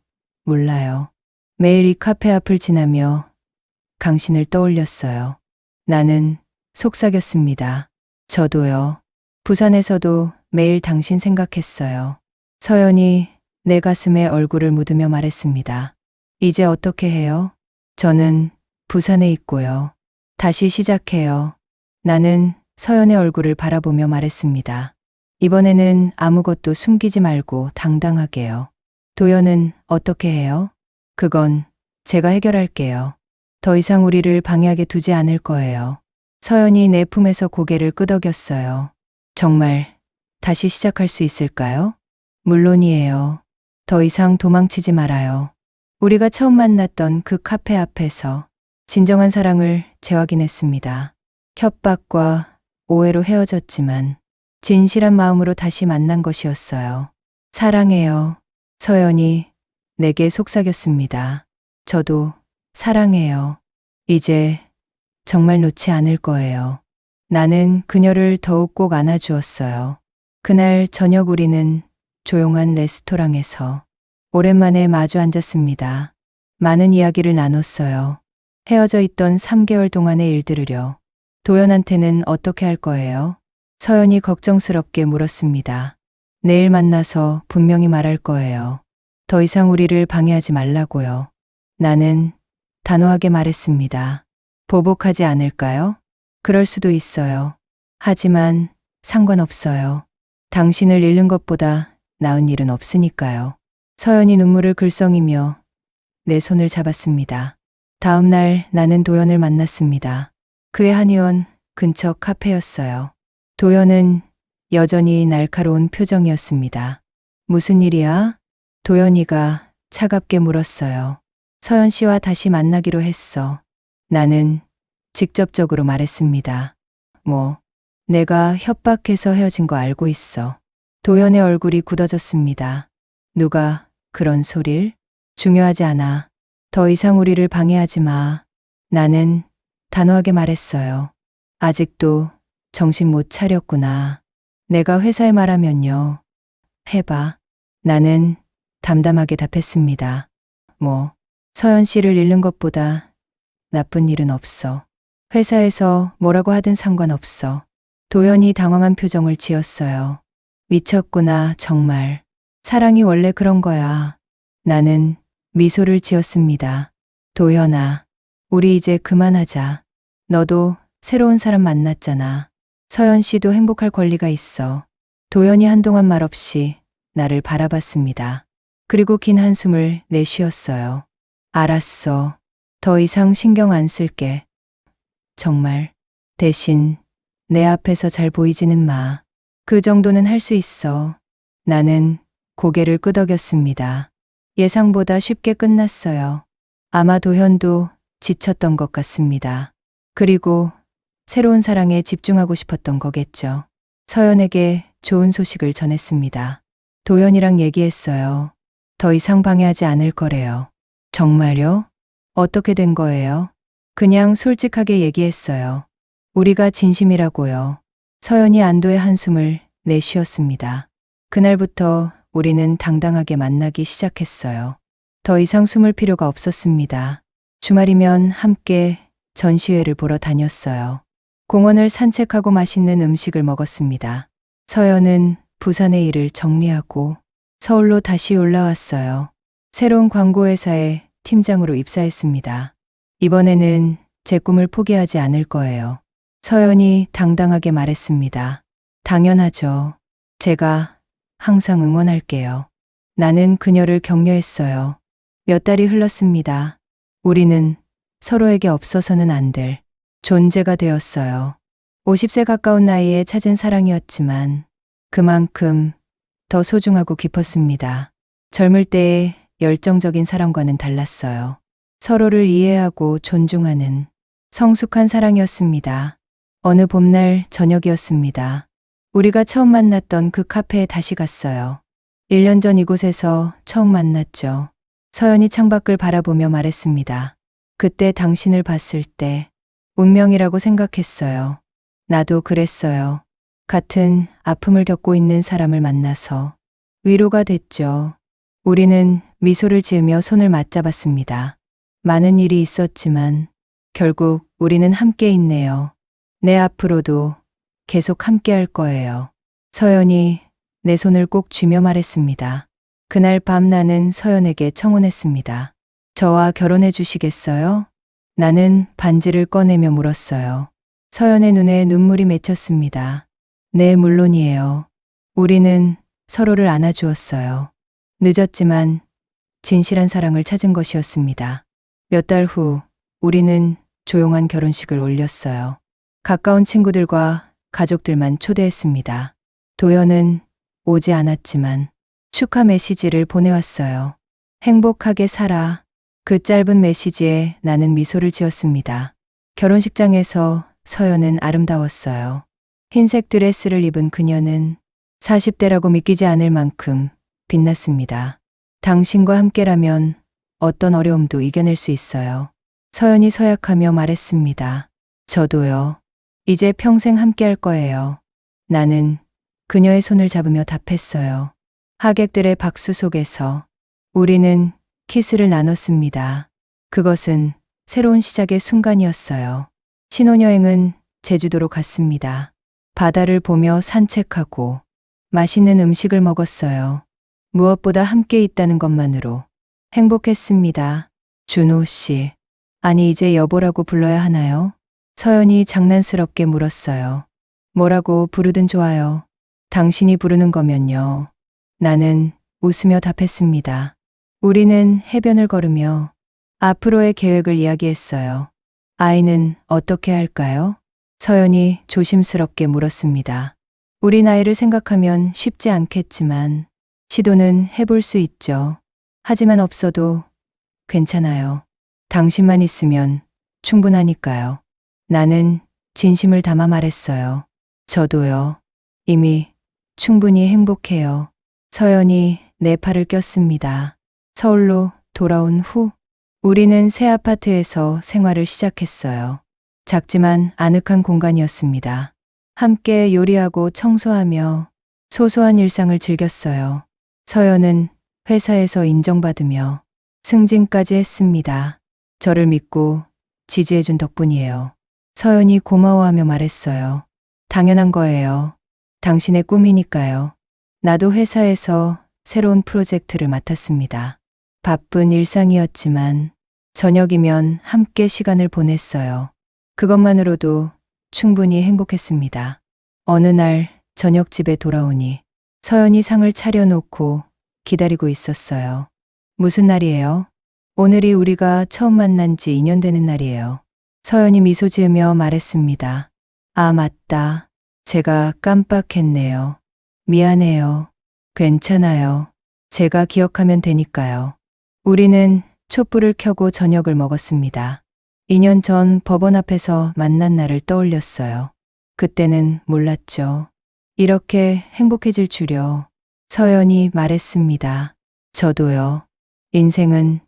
몰라요. 매일 이 카페 앞을 지나며 당신을 떠올렸어요. 나는 속삭였습니다. 저도요. 부산에서도 매일 당신 생각했어요. 서연이 내 가슴에 얼굴을 묻으며 말했습니다. 이제 어떻게 해요? 저는 부산에 있고요. 다시 시작해요. 나는 서연의 얼굴을 바라보며 말했습니다. 이번에는 아무것도 숨기지 말고 당당하게요. 도연은 어떻게 해요? 그건 제가 해결할게요. 더 이상 우리를 방해하게 두지 않을 거예요. 서연이 내 품에서 고개를 끄덕였어요. 정말 다시 시작할 수 있을까요? 물론이에요. 더 이상 도망치지 말아요. 우리가 처음 만났던 그 카페 앞에서 진정한 사랑을 재확인했습니다. 협박과 오해로 헤어졌지만 진실한 마음으로 다시 만난 것이었어요. 사랑해요. 서연이 내게 속삭였습니다. 저도 사랑해요. 이제 정말 놓지 않을 거예요. 나는 그녀를 더욱 꼭 안아주었어요. 그날 저녁 우리는 조용한 레스토랑에서 오랜만에 마주 앉았습니다. 많은 이야기를 나눴어요. 헤어져 있던 3개월 동안의 일들을요. 도연한테는 어떻게 할 거예요? 서연이 걱정스럽게 물었습니다. 내일 만나서 분명히 말할 거예요. 더 이상 우리를 방해하지 말라고요. 나는 단호하게 말했습니다. 보복하지 않을까요? 그럴 수도 있어요. 하지만 상관없어요. 당신을 잃는 것보다 나은 일은 없으니까요. 서연이 눈물을 글썽이며 내 손을 잡았습니다. 다음 날 나는 도연을 만났습니다. 그의 한의원 근처 카페였어요. 도연은 여전히 날카로운 표정이었습니다. 무슨 일이야? 도연이가 차갑게 물었어요. 서연 씨와 다시 만나기로 했어. 나는 직접적으로 말했습니다. 내가 협박해서 헤어진 거 알고 있어. 도연의 얼굴이 굳어졌습니다. 누가 그런 소릴? 중요하지 않아. 더 이상 우리를 방해하지 마. 나는 단호하게 말했어요. 아직도 정신 못 차렸구나. 내가 회사에 말하면요. 해봐. 나는 담담하게 답했습니다. 서연 씨를 잃는 것보다 나쁜 일은 없어. 회사에서 뭐라고 하든 상관없어. 도연이 당황한 표정을 지었어요. 미쳤구나, 정말. 사랑이 원래 그런 거야. 나는 미소를 지었습니다. 도연아, 우리 이제 그만하자. 너도 새로운 사람 만났잖아. 서연 씨도 행복할 권리가 있어. 도연이 한동안 말없이 나를 바라봤습니다. 그리고 긴 한숨을 내쉬었어요. 알았어. 더 이상 신경 안 쓸게. 정말. 대신 내 앞에서 잘 보이지는 마. 그 정도는 할 수 있어. 나는 고개를 끄덕였습니다. 예상보다 쉽게 끝났어요. 아마 도현도 지쳤던 것 같습니다. 그리고 새로운 사랑에 집중하고 싶었던 거겠죠. 서연에게 좋은 소식을 전했습니다. 도연이랑 얘기했어요. 더 이상 방해하지 않을 거래요. 정말요? 어떻게 된 거예요? 그냥 솔직하게 얘기했어요. 우리가 진심이라고요. 서연이 안도의 한숨을 내쉬었습니다. 그날부터 우리는 당당하게 만나기 시작했어요. 더 이상 숨을 필요가 없었습니다. 주말이면 함께 전시회를 보러 다녔어요. 공원을 산책하고 맛있는 음식을 먹었습니다. 서연은 부산의 일을 정리하고 서울로 다시 올라왔어요. 새로운 광고회사에 팀장으로 입사했습니다. 이번에는 제 꿈을 포기하지 않을 거예요. 서연이 당당하게 말했습니다. 당연하죠. 제가 항상 응원할게요. 나는 그녀를 격려했어요. 몇 달이 흘렀습니다. 우리는 서로에게 없어서는 안 될 존재가 되었어요. 50세 가까운 나이에 찾은 사랑이었지만 그만큼 더 소중하고 깊었습니다. 젊을 때의 열정적인 사랑과는 달랐어요. 서로를 이해하고 존중하는 성숙한 사랑이었습니다. 어느 봄날 저녁이었습니다. 우리가 처음 만났던 그 카페에 다시 갔어요. 1년 전 이곳에서 처음 만났죠. 서연이 창밖을 바라보며 말했습니다. 그때 당신을 봤을 때 운명이라고 생각했어요. 나도 그랬어요. 같은 아픔을 겪고 있는 사람을 만나서 위로가 됐죠. 우리는 미소를 지으며 손을 맞잡았습니다. 많은 일이 있었지만 결국 우리는 함께 있네요. 내 앞으로도 계속 함께 할 거예요. 서연이 내 손을 꼭 쥐며 말했습니다. 그날 밤 나는 서연에게 청혼했습니다. 저와 결혼해 주시겠어요? 나는 반지를 꺼내며 물었어요. 서연의 눈에 눈물이 맺혔습니다. 네, 물론이에요. 우리는 서로를 안아주었어요. 늦었지만 진실한 사랑을 찾은 것이었습니다. 몇 달 후 우리는 조용한 결혼식을 올렸어요. 가까운 친구들과 가족들만 초대했습니다. 도연은 오지 않았지만 축하 메시지를 보내왔어요. 행복하게 살아. 그 짧은 메시지에 나는 미소를 지었습니다. 결혼식장에서 서연은 아름다웠어요. 흰색 드레스를 입은 그녀는 40대라고 믿기지 않을 만큼 빛났습니다. 당신과 함께라면 어떤 어려움도 이겨낼 수 있어요. 서연이 서약하며 말했습니다. 저도요. 이제 평생 함께할 거예요. 나는 그녀의 손을 잡으며 답했어요. 하객들의 박수 속에서 우리는 키스를 나눴습니다. 그것은 새로운 시작의 순간이었어요. 신혼여행은 제주도로 갔습니다. 바다를 보며 산책하고 맛있는 음식을 먹었어요. 무엇보다 함께 있다는 것만으로 행복했습니다. 준호 씨. 아니, 이제 여보라고 불러야 하나요? 서연이 장난스럽게 물었어요. 뭐라고 부르든 좋아요. 당신이 부르는 거면요. 나는 웃으며 답했습니다. 우리는 해변을 걸으며 앞으로의 계획을 이야기했어요. 아이는 어떻게 할까요? 서연이 조심스럽게 물었습니다. 우리 나이를 생각하면 쉽지 않겠지만 시도는 해볼 수 있죠. 하지만 없어도 괜찮아요. 당신만 있으면 충분하니까요. 나는 진심을 담아 말했어요. 저도요. 이미 충분히 행복해요. 서연이 내 팔을 꼈습니다. 서울로 돌아온 후 우리는 새 아파트에서 생활을 시작했어요. 작지만 아늑한 공간이었습니다. 함께 요리하고 청소하며 소소한 일상을 즐겼어요. 서연은 회사에서 인정받으며 승진까지 했습니다. 저를 믿고 지지해준 덕분이에요. 서연이 고마워하며 말했어요. 당연한 거예요. 당신의 꿈이니까요. 나도 회사에서 새로운 프로젝트를 맡았습니다. 바쁜 일상이었지만 저녁이면 함께 시간을 보냈어요. 그것만으로도 충분히 행복했습니다. 어느 날 저녁 집에 돌아오니 서연이 상을 차려놓고 기다리고 있었어요. 무슨 날이에요? 오늘이 우리가 처음 만난 지 2년 되는 날이에요. 서연이 미소 지으며 말했습니다. 아, 맞다. 제가 깜빡했네요. 미안해요. 괜찮아요. 제가 기억하면 되니까요. 우리는 촛불을 켜고 저녁을 먹었습니다. 2년 전 법원 앞에서 만난 날을 떠올렸어요. 그때는 몰랐죠. 이렇게 행복해질 줄요. 서연이 말했습니다. 저도요. 인생은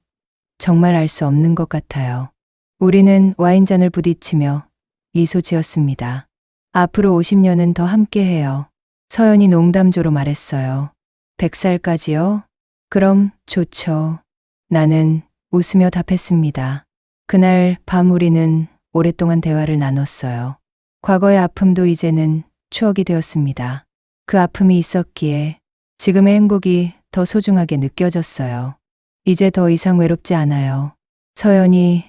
정말 알 수 없는 것 같아요. 우리는 와인잔을 부딪히며 미소 지었습니다. 앞으로 50년은 더 함께해요. 서연이 농담조로 말했어요. 100살까지요? 그럼 좋죠. 나는 웃으며 답했습니다. 그날 밤 우리는 오랫동안 대화를 나눴어요. 과거의 아픔도 이제는 추억이 되었습니다. 그 아픔이 있었기에 지금의 행복이 더 소중하게 느껴졌어요. 이제 더 이상 외롭지 않아요. 서연이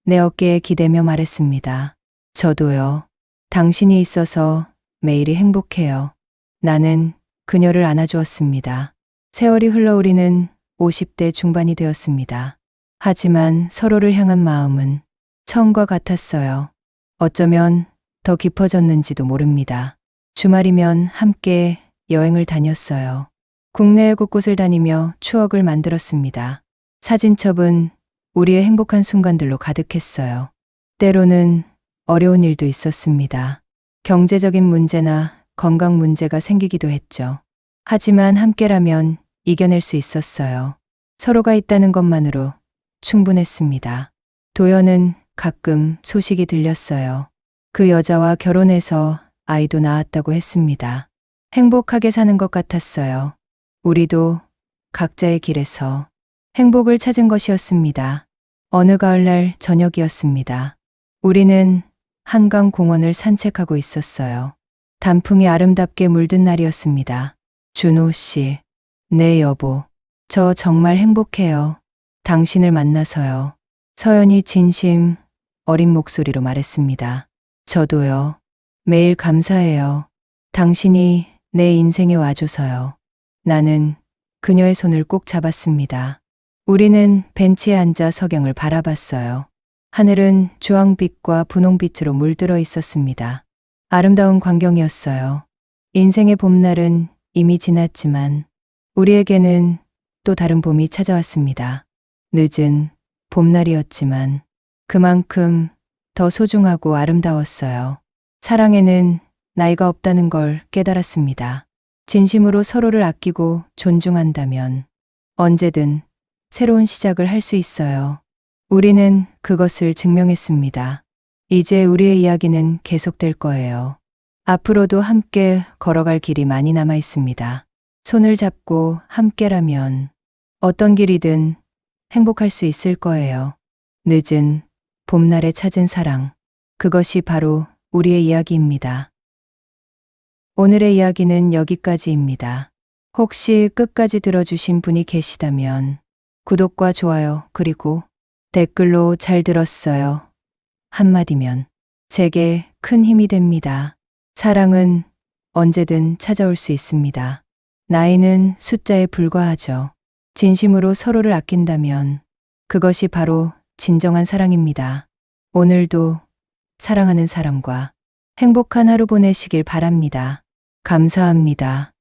내 어깨에 기대며 말했습니다. 저도요. 당신이 있어서 매일이 행복해요. 나는 그녀를 안아주었습니다. 세월이 흘러 우리는 50대 중반이 되었습니다. 하지만 서로를 향한 마음은 처음과 같았어요. 어쩌면 더 깊어졌는지도 모릅니다. 주말이면 함께 여행을 다녔어요. 국내 곳곳을 다니며 추억을 만들었습니다. 사진첩은 우리의 행복한 순간들로 가득했어요. 때로는 어려운 일도 있었습니다. 경제적인 문제나 건강 문제가 생기기도 했죠. 하지만 함께라면 이겨낼 수 있었어요. 서로가 있다는 것만으로 충분했습니다. 도연은 가끔 소식이 들렸어요. 그 여자와 결혼해서 아이도 낳았다고 했습니다. 행복하게 사는 것 같았어요. 우리도 각자의 길에서 행복을 찾은 것이었습니다. 어느 가을날 저녁이었습니다. 우리는 한강 공원을 산책하고 있었어요. 단풍이 아름답게 물든 날이었습니다. 준호 씨, 네 여보, 저 정말 행복해요. 당신을 만나서요. 서연이 진심 어린 목소리로 말했습니다. 저도요. 매일 감사해요. 당신이 내 인생에 와줘서요. 나는 그녀의 손을 꼭 잡았습니다. 우리는 벤치에 앉아 석양을 바라봤어요. 하늘은 주황빛과 분홍빛으로 물들어 있었습니다. 아름다운 광경이었어요. 인생의 봄날은 이미 지났지만 우리에게는 또 다른 봄이 찾아왔습니다. 늦은 봄날이었지만 그만큼 더 소중하고 아름다웠어요. 사랑에는 나이가 없다는 걸 깨달았습니다. 진심으로 서로를 아끼고 존중한다면 언제든 새로운 시작을 할 수 있어요. 우리는 그것을 증명했습니다. 이제 우리의 이야기는 계속될 거예요. 앞으로도 함께 걸어갈 길이 많이 남아 있습니다. 손을 잡고 함께라면 어떤 길이든 행복할 수 있을 거예요. 늦은 봄날에 찾은 사랑, 그것이 바로 우리의 이야기입니다. 오늘의 이야기는 여기까지입니다. 혹시 끝까지 들어주신 분이 계시다면 구독과 좋아요 그리고 댓글로 잘 들었어요 한마디면 제게 큰 힘이 됩니다. 사랑은 언제든 찾아올 수 있습니다. 나이는 숫자에 불과하죠. 진심으로 서로를 아낀다면 그것이 바로 진정한 사랑입니다. 오늘도 사랑하는 사람과 행복한 하루 보내시길 바랍니다. 감사합니다.